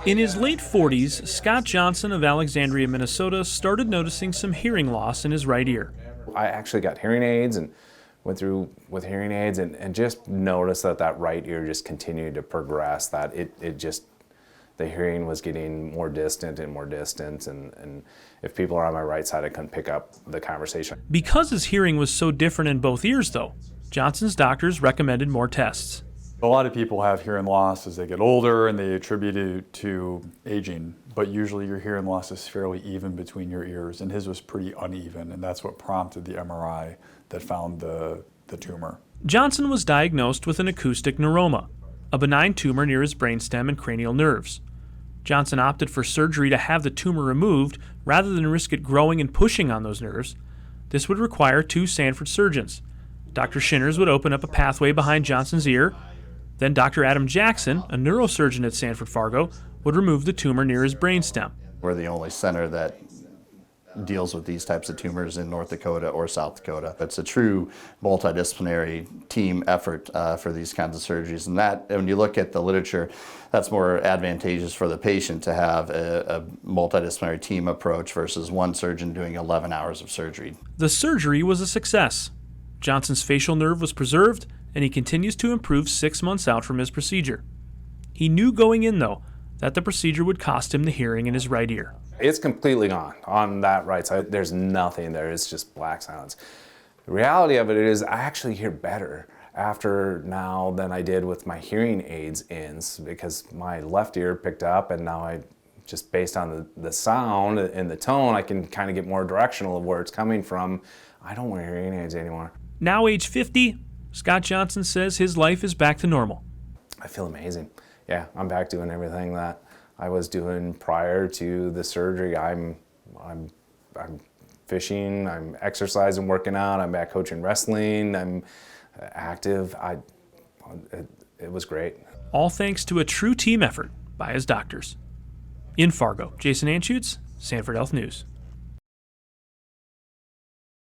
In his late 40s, Scott Johnson of Alexandria, Minnesota, started noticing some hearing loss in his right ear. I actually got hearing aids and went through with hearing aids and just noticed that right ear just continued to progress, that the hearing was getting more distant and more distant, and if people are on my right side, I couldn't pick up the conversation. Because his hearing was so different in both ears, though, Johnson's doctors recommended more tests. A lot of people have hearing loss as they get older and they attribute it to aging, but usually your hearing loss is fairly even between your ears, and his was pretty uneven, and that's what prompted the MRI that found the tumor. Johnson was diagnosed with an acoustic neuroma, a benign tumor near his brainstem and cranial nerves. Johnson opted for surgery to have the tumor removed rather than risk it growing and pushing on those nerves. This would require 2 Sanford surgeons. Dr. Shinners would open up a pathway behind Johnson's ear. Then Dr. Adam Jackson, a neurosurgeon at Sanford Fargo, would remove the tumor near his brainstem. We're the only center that deals with these types of tumors in North Dakota or South Dakota. It's a true multidisciplinary team effort for these kinds of surgeries, and when you look at the literature, that's more advantageous for the patient to have a multidisciplinary team approach versus one surgeon doing 11 hours of surgery. The surgery was a success. Johnson's facial nerve was preserved, and he continues to improve 6 months out from his procedure. He knew going in, though, that the procedure would cost him the hearing in his right ear. It's completely gone on that right side. There's nothing there. It's just black silence. The reality of it is I actually hear better after now than I did with my hearing aids in, because my left ear picked up, and now just based on the sound and the tone, I can kind of get more directional of where it's coming from. I don't wear hearing aids anymore. Now age 50, Scott Johnson says his life is back to normal. I feel amazing. Yeah, I'm back doing everything that I was doing prior to the surgery. I'm fishing, I'm exercising, working out, I'm back coaching wrestling, I'm active. It was great. All thanks to a true team effort by his doctors. In Fargo, Jason Anschutz, Sanford Health News.